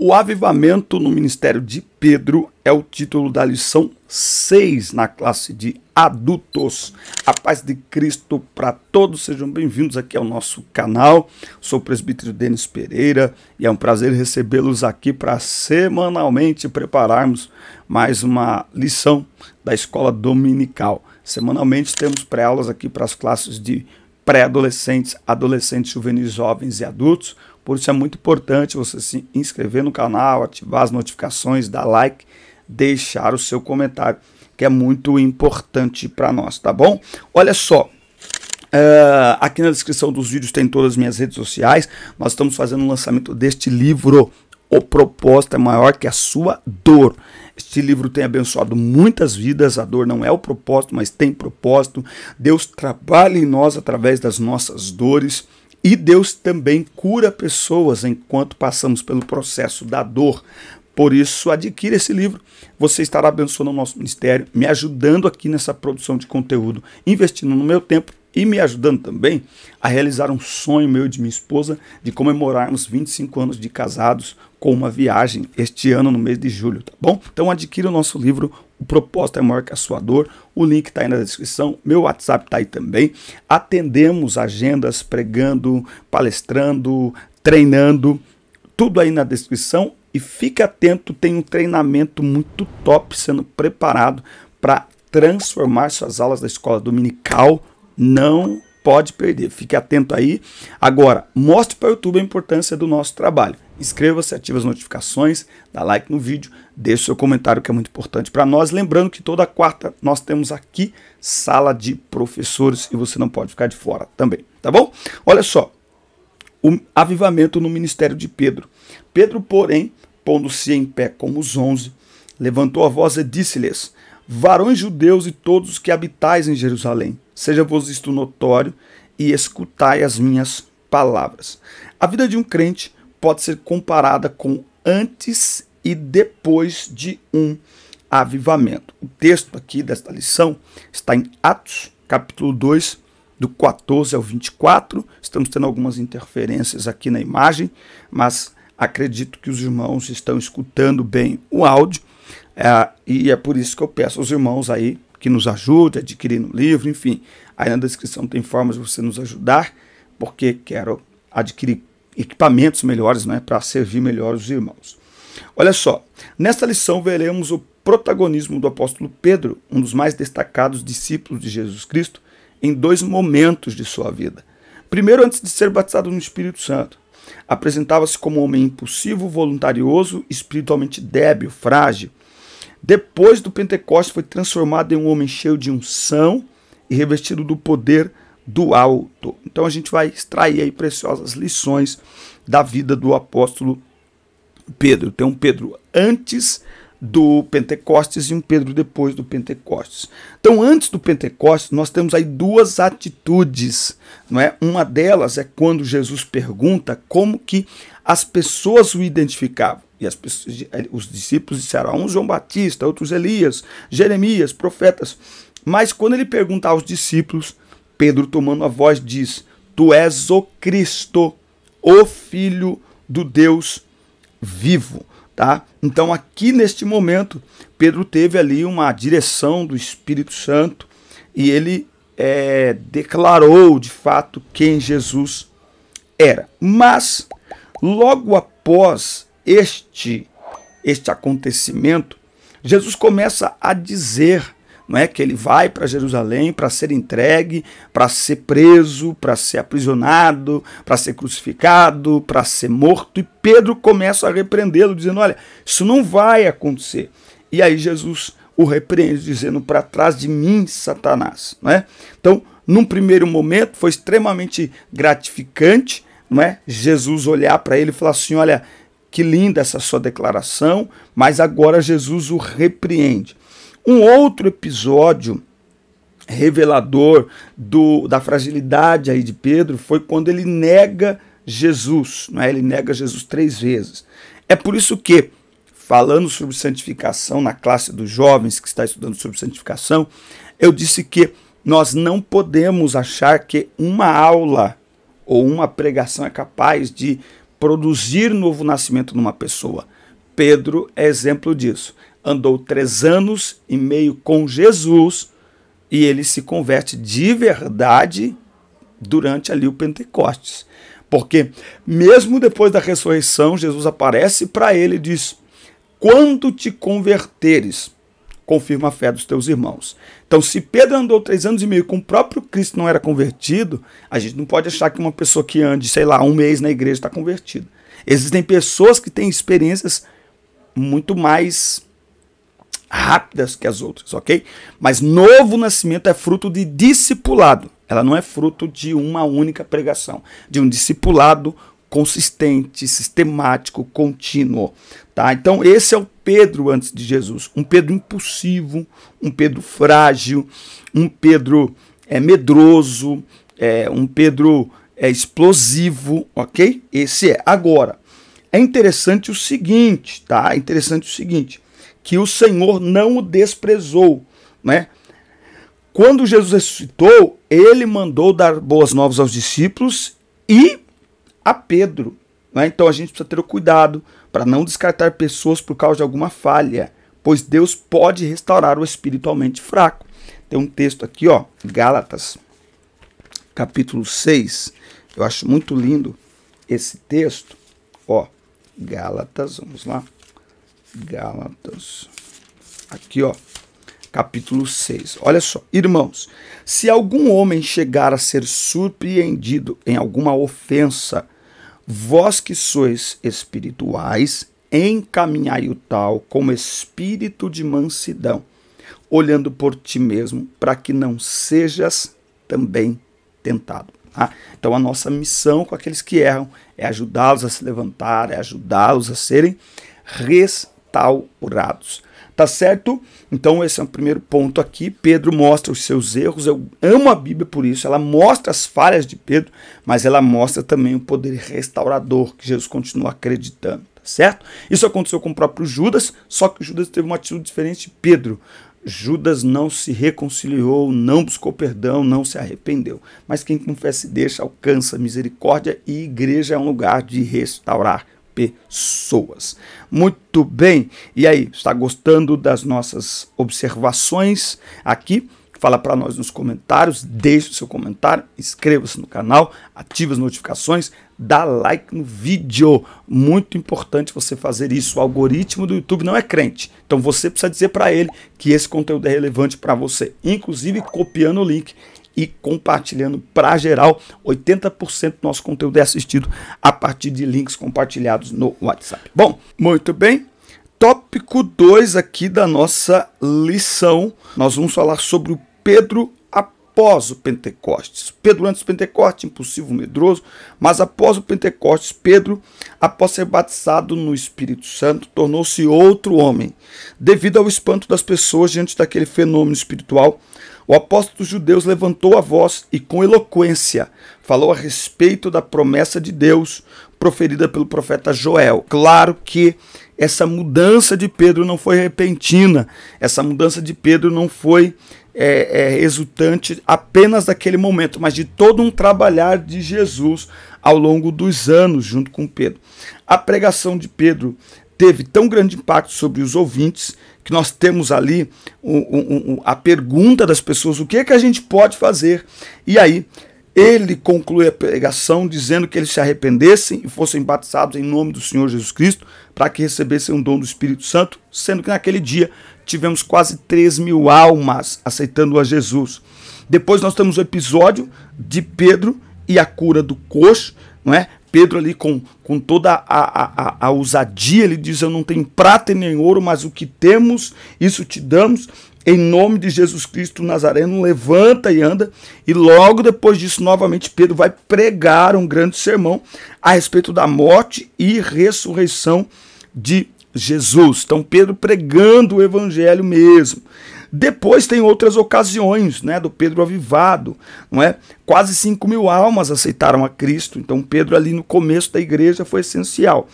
O avivamento no ministério de Pedro é o título da lição 6 na classe de adultos. A paz de Cristo para todos, sejam bem-vindos aqui ao nosso canal. Sou o presbítero Denis Pereira e é um prazer recebê-los aqui para semanalmente prepararmos mais uma lição da escola dominical. Semanalmente temos pré-aulas aqui para as classes de pré-adolescentes, adolescentes, juvenis, jovens e adultos. Por isso é muito importante você se inscrever no canal, ativar as notificações, dar like, deixar o seu comentário, que é muito importante para nós, tá bom? Olha só, aqui na descrição dos vídeos tem todas as minhas redes sociais. Nós estamos fazendo o lançamento deste livro, O Propósito é Maior que a Sua Dor. Este livro tem abençoado muitas vidas. A dor não é o propósito, mas tem propósito. Deus trabalha em nós através das nossas dores. E Deus também cura pessoas enquanto passamos pelo processo da dor. Por isso, adquira esse livro. Você estará abençoando o nosso ministério, me ajudando aqui nessa produção de conteúdo, investindo no meu tempo e me ajudando também a realizar um sonho meu e de minha esposa de comemorarmos 25 anos de casados com uma viagem este ano no mês de julho, tá bom? Então adquira o nosso livro, O Propósito é Maior que a Sua Dor. O link está aí na descrição, meu WhatsApp está aí também. Atendemos agendas, pregando, palestrando, treinando, tudo aí na descrição. E fique atento, tem um treinamento muito top sendo preparado para transformar suas aulas da escola dominical. Não pode perder, fique atento aí. Agora, mostre para o YouTube a importância do nosso trabalho. Inscreva-se, ative as notificações, dá like no vídeo, deixe seu comentário que é muito importante para nós. Lembrando que toda quarta nós temos aqui sala de professores e você não pode ficar de fora também, tá bom? Olha só, o avivamento no ministério de Pedro. Pedro, porém, pondo-se em pé como os 11, levantou a voz e disse-lhes: varões judeus e todos os que habitais em Jerusalém, seja-vos isto notório e escutai as minhas palavras. A vida de um crente pode ser comparada com antes e depois de um avivamento. O texto aqui desta lição está em Atos, capítulo 2, do 14 ao 24. Estamos tendo algumas interferências aqui na imagem, mas acredito que os irmãos estão escutando bem o áudio. E é por isso que eu peço aos irmãos aí que nos ajudem a adquirir o livro, enfim. Aí na descrição tem formas de você nos ajudar, porque quero adquirir equipamentos melhores, né, para servir melhor os irmãos. Olha só, nesta lição veremos o protagonismo do apóstolo Pedro, um dos mais destacados discípulos de Jesus Cristo, em dois momentos de sua vida. Primeiro, antes de ser batizado no Espírito Santo, apresentava-se como um homem impulsivo, voluntarioso, espiritualmente débil, frágil. Depois do Pentecostes, foi transformado em um homem cheio de unção e revestido do poder do alto. Então a gente vai extrair aí preciosas lições da vida do apóstolo Pedro. Tem um Pedro antes do Pentecostes e um Pedro depois do Pentecostes. Então, antes do Pentecostes, nós temos aí duas atitudes, não é? Uma delas é quando Jesus pergunta como que as pessoas o identificavam. E os discípulos disseram, uns João Batista, outros Elias, Jeremias, profetas. Mas quando ele pergunta aos discípulos, Pedro, tomando a voz, diz: tu és o Cristo, o Filho do Deus vivo. Tá? Então aqui neste momento, Pedro teve ali uma direção do Espírito Santo e ele declarou de fato quem Jesus era. Mas logo após este acontecimento, Jesus começa a dizer, não é, que ele vai para Jerusalém para ser entregue, para ser preso, para ser aprisionado, para ser crucificado, para ser morto. E Pedro começa a repreendê-lo, dizendo, olha, isso não vai acontecer. E aí Jesus o repreende, dizendo, para trás de mim, Satanás. Não é? Então, num primeiro momento, foi extremamente gratificante, não é? Jesus olhar para ele e falar assim, olha, que linda essa sua declaração, mas agora Jesus o repreende. Um outro episódio revelador da fragilidade aí de Pedro foi quando ele nega Jesus, não é? Ele nega Jesus 3 vezes. É por isso que, falando sobre santificação na classe dos jovens que está estudando sobre santificação, eu disse que nós não podemos achar que uma aula ou uma pregação é capaz de produzir novo nascimento numa pessoa. Pedro é exemplo disso. Andou 3 anos e meio com Jesus e ele se converte de verdade durante ali o Pentecostes. Porque mesmo depois da ressurreição, Jesus aparece para ele e diz: quando te converteres, confirma a fé dos teus irmãos. Então, se Pedro andou 3 anos e meio com o próprio Cristo não era convertido, a gente não pode achar que uma pessoa que ande, sei lá, 1 mês na igreja está convertida. Existem pessoas que têm experiências muito mais rápidas que as outras, ok? Mas novo nascimento é fruto de discipulado. Ela não é fruto de uma única pregação, de um discipulado consistente, sistemático, contínuo. Tá? Então esse é o Pedro antes de Jesus. Um Pedro impulsivo, um Pedro frágil, um Pedro medroso, um Pedro explosivo, ok? Esse é. Agora, é interessante o seguinte, tá? É interessante o seguinte, que o Senhor não o desprezou, né? Quando Jesus ressuscitou, ele mandou dar boas novas aos discípulos e a Pedro, né? Então a gente precisa ter o cuidado para não descartar pessoas por causa de alguma falha, pois Deus pode restaurar o espiritualmente fraco. Tem um texto aqui, ó, Gálatas, capítulo 6, eu acho muito lindo esse texto, ó, Gálatas, vamos lá, Gálatas, aqui ó, capítulo 6, olha só, irmãos, se algum homem chegar a ser surpreendido em alguma ofensa, vós que sois espirituais, encaminhai o tal com espírito de mansidão, olhando por ti mesmo, para que não sejas também tentado. Tá? Então a nossa missão com aqueles que erram é ajudá-los a se levantar, é ajudá-los a serem restaurados. Tá certo? Então esse é o primeiro ponto aqui. Pedro mostra os seus erros. Eu amo a Bíblia por isso. Ela mostra as falhas de Pedro, mas ela mostra também o poder restaurador que Jesus continua acreditando. Tá certo? Isso aconteceu com o próprio Judas, só que Judas teve uma atitude diferente de Pedro. Judas não se reconciliou, não buscou perdão, não se arrependeu. Mas quem confessa e deixa alcança misericórdia, e igreja é um lugar de restaurar pessoas. Muito bem. E aí, está gostando das nossas observações aqui? Fala para nós nos comentários, deixe o seu comentário, inscreva-se no canal, ative as notificações, dá like no vídeo. Muito importante você fazer isso. O algoritmo do YouTube não é crente, então você precisa dizer para ele que esse conteúdo é relevante para você, inclusive copiando o link e compartilhando para geral. 80% do nosso conteúdo é assistido a partir de links compartilhados no WhatsApp. Bom, muito bem. Tópico 2 aqui da nossa lição. Nós vamos falar sobre o Pedro após o Pentecostes. Pedro antes do Pentecostes, impulsivo, medroso, mas após o Pentecostes, Pedro, após ser batizado no Espírito Santo, tornou-se outro homem. Devido ao espanto das pessoas diante daquele fenômeno espiritual, o apóstolo dos judeus levantou a voz e com eloquência falou a respeito da promessa de Deus proferida pelo profeta Joel. Claro que essa mudança de Pedro não foi repentina, essa mudança de Pedro não foi resultante apenas daquele momento, mas de todo um trabalhar de Jesus ao longo dos anos junto com Pedro. A pregação de Pedro teve tão grande impacto sobre os ouvintes que nós temos ali a pergunta das pessoas: o que é que a gente pode fazer? E aí ele conclui a pregação dizendo que eles se arrependessem e fossem batizados em nome do Senhor Jesus Cristo para que recebessem um dom do Espírito Santo, sendo que naquele dia tivemos quase 3.000 almas aceitando a Jesus. Depois nós temos o episódio de Pedro e a cura do coxo, não é? Pedro ali com toda a ousadia, ele diz: eu não tenho prata nem ouro, mas o que temos, isso te damos. Em nome de Jesus Cristo Nazareno, levanta e anda. E logo depois disso, novamente, Pedro vai pregar um grande sermão a respeito da morte e ressurreição de Jesus. Então, Pedro pregando o evangelho mesmo. Depois tem outras ocasiões, né, do Pedro avivado, não é? Quase 5.000 almas aceitaram a Cristo. Então, Pedro ali no começo da igreja foi essencial.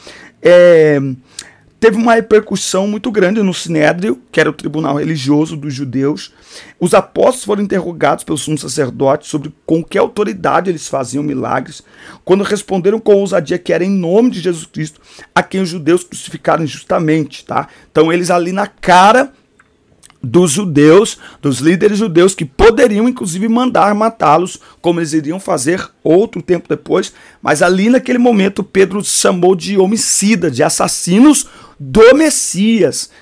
teve uma repercussão muito grande no Sinédrio, que era o tribunal religioso dos judeus. Os apóstolos foram interrogados pelo sumo sacerdote sobre com que autoridade eles faziam milagres, quando responderam com ousadia que era em nome de Jesus Cristo, a quem os judeus crucificaram injustamente, tá? Então eles ali na cara dos judeus, dos líderes judeus, que poderiam inclusive mandar matá-los, como eles iriam fazer outro tempo depois, mas ali naquele momento Pedro chamou de homicida, de assassinos do Messias,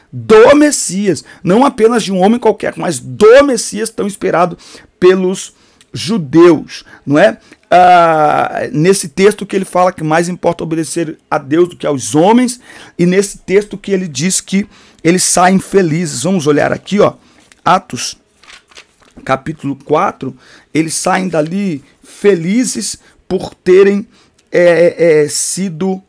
não apenas de um homem qualquer, mas do Messias tão esperado pelos judeus, não é? Nesse texto que ele fala que mais importa obedecer a Deus do que aos homens, e nesse texto que ele diz que eles saem felizes. Vamos olhar aqui, ó, Atos capítulo 4, eles saem dali felizes por terem sido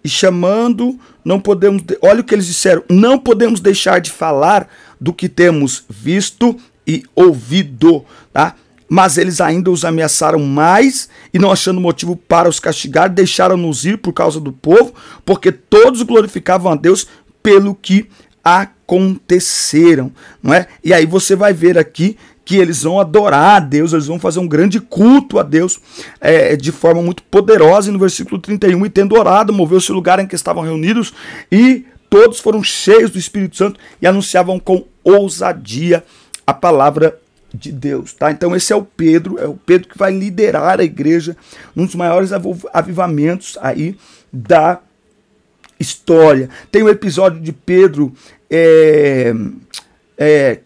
e chamando, não podemos, olha o que eles disseram, não podemos deixar de falar do que temos visto e ouvido, tá? Mas eles ainda os ameaçaram mais e, não achando motivo para os castigar, deixaram-nos ir por causa do povo, porque todos glorificavam a Deus pelo que aconteceram, não é? E aí você vai ver aqui que eles vão adorar a Deus, eles vão fazer um grande culto a Deus de forma muito poderosa. E no versículo 31, e tendo orado, moveu-se o lugar em que estavam reunidos, e todos foram cheios do Espírito Santo e anunciavam com ousadia a palavra de Deus, tá? Então esse é o Pedro que vai liderar a igreja num dos maiores avivamentos aí da história. Tem o episódio de Pedro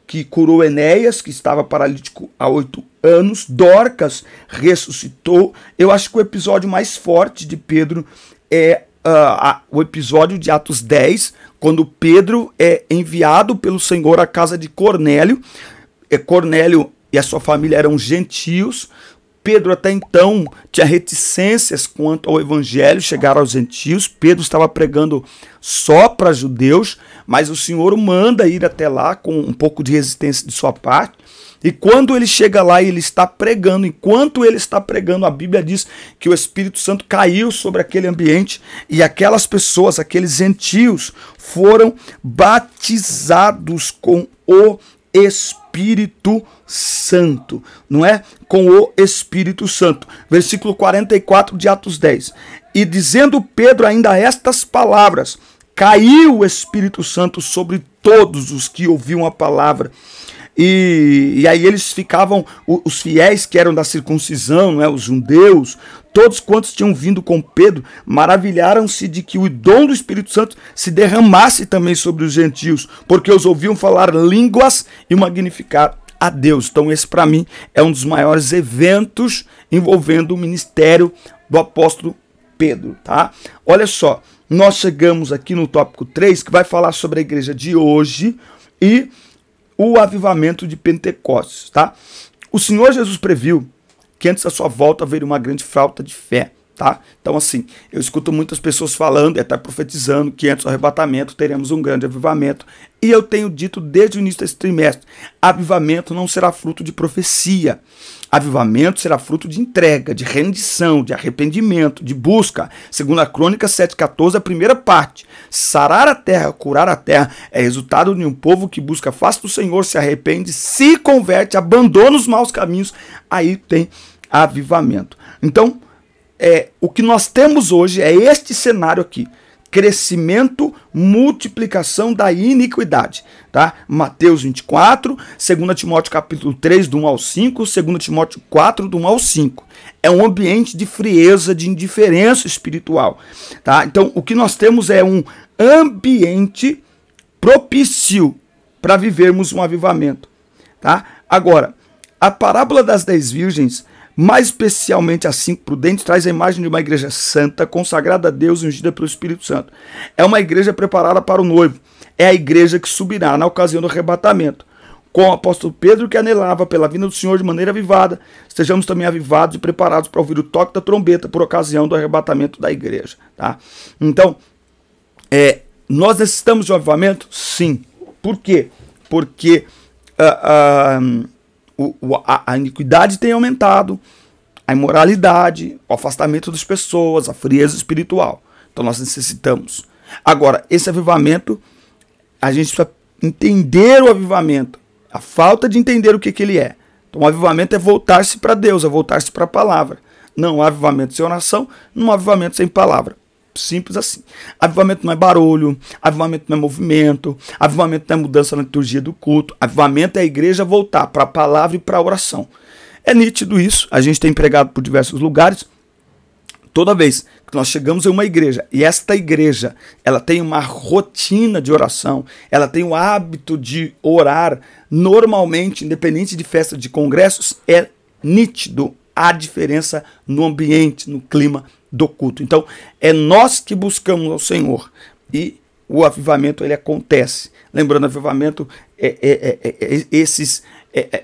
que curou Enéas, que estava paralítico há 8 anos. Dorcas ressuscitou. Eu acho que o episódio mais forte de Pedro é o episódio de Atos 10, quando Pedro é enviado pelo Senhor à casa de Cornélio. Cornélio e a sua família eram gentios. Pedro até então tinha reticências quanto ao evangelho chegar aos gentios. Pedro estava pregando só para judeus, mas o Senhor o manda ir até lá com um pouco de resistência de sua parte. E quando ele chega lá e ele está pregando, enquanto ele está pregando, a Bíblia diz que o Espírito Santo caiu sobre aquele ambiente e aquelas pessoas, aqueles gentios, foram batizados com o Espírito Santo, não é? Com o Espírito Santo. Versículo 44 de Atos 10. E dizendo Pedro ainda estas palavras, caiu o Espírito Santo sobre todos os que ouviam a palavra. E aí eles ficavam, os fiéis que eram da circuncisão, não é? Os judeus, todos quantos tinham vindo com Pedro, maravilharam-se de que o dom do Espírito Santo se derramasse também sobre os gentios, porque os ouviam falar línguas e magnificar a Deus. Então esse para mim é um dos maiores eventos envolvendo o ministério do apóstolo Pedro, tá? Olha só, nós chegamos aqui no tópico 3, que vai falar sobre a igreja de hoje e o avivamento de Pentecostes, tá? O Senhor Jesus previu que antes da sua volta haveria uma grande falta de fé, tá? Então assim, eu escuto muitas pessoas falando e até profetizando que antes do arrebatamento teremos um grande avivamento, e eu tenho dito desde o início desse trimestre, avivamento não será fruto de profecia. Avivamento será fruto de entrega, de rendição, de arrependimento, de busca. Segundo a Crônicas 7,14, a primeira parte. Sarar a terra, curar a terra, é resultado de um povo que busca a face do Senhor, se arrepende, se converte, abandona os maus caminhos. Aí tem avivamento. Então, o que nós temos hoje é este cenário aqui. Crescimento, multiplicação da iniquidade, tá? Mateus 24, 2 Timóteo capítulo 3, do 1 ao 5, 2 Timóteo 4, do 1 ao 5. É um ambiente de frieza, de indiferença espiritual, tá? Então, o que nós temos é um ambiente propício para vivermos um avivamento, tá? Agora, a parábola das 10 virgens, mais especialmente as 5 prudentes, traz a imagem de uma igreja santa, consagrada a Deus e ungida pelo Espírito Santo. É uma igreja preparada para o noivo. É a igreja que subirá na ocasião do arrebatamento. Com o apóstolo Pedro, que anelava pela vinda do Senhor de maneira avivada, estejamos também avivados e preparados para ouvir o toque da trombeta por ocasião do arrebatamento da igreja, tá? Então, nós necessitamos de um avivamento? Sim. Por quê? Porque a iniquidade tem aumentado, a imoralidade, o afastamento das pessoas, a frieza espiritual. Então nós necessitamos. Agora, esse avivamento, a gente precisa entender o avivamento, a falta de entender o que ele é. Então o avivamento é voltar-se para Deus, é voltar-se para a palavra. Não há avivamento sem oração, não há avivamento sem palavra. Simples assim. Avivamento não é barulho, avivamento não é movimento, avivamento não é mudança na liturgia do culto. Avivamento é a igreja voltar para a palavra e para a oração. É nítido isso, a gente tem pregado por diversos lugares. Toda vez que nós chegamos em uma igreja e esta igreja ela tem uma rotina de oração, ela tem o hábito de orar normalmente, independente de festa de congressos, é nítido a diferença no ambiente, no clima do culto. Então, é nós que buscamos ao Senhor e o avivamento ele acontece. Lembrando, avivamento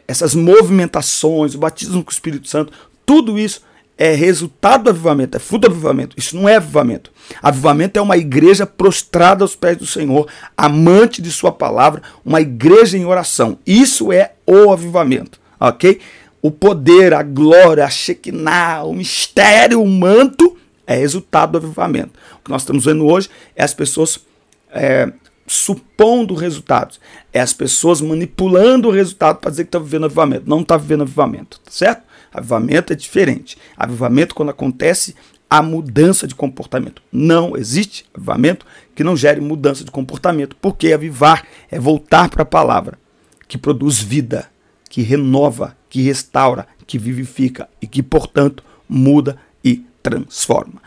essas movimentações, o batismo com o Espírito Santo, tudo isso é resultado do avivamento, é fruto do avivamento. Isso não é avivamento. Avivamento é uma igreja prostrada aos pés do Senhor, amante de sua palavra, uma igreja em oração. Isso é o avivamento, ok? O poder, a glória, a Shekinah, o mistério, o manto é resultado do avivamento. O que nós estamos vendo hoje é as pessoas supondo resultados. É as pessoas manipulando o resultado para dizer que está vivendo avivamento. Não está vivendo avivamento, tá certo? Avivamento é diferente. Avivamento, quando acontece a mudança de comportamento. Não existe avivamento que não gere mudança de comportamento, porque avivar é voltar para a palavra, que produz vida, que renova, que restaura, que vivifica e que, portanto, muda e transforma.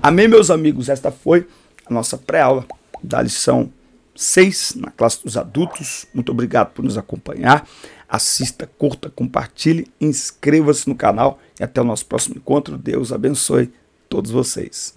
Amém, meus amigos? Esta foi a nossa pré-aula da lição 6 na classe dos adultos. Muito obrigado por nos acompanhar. Assista, curta, compartilhe, inscreva-se no canal e até o nosso próximo encontro. Deus abençoe todos vocês.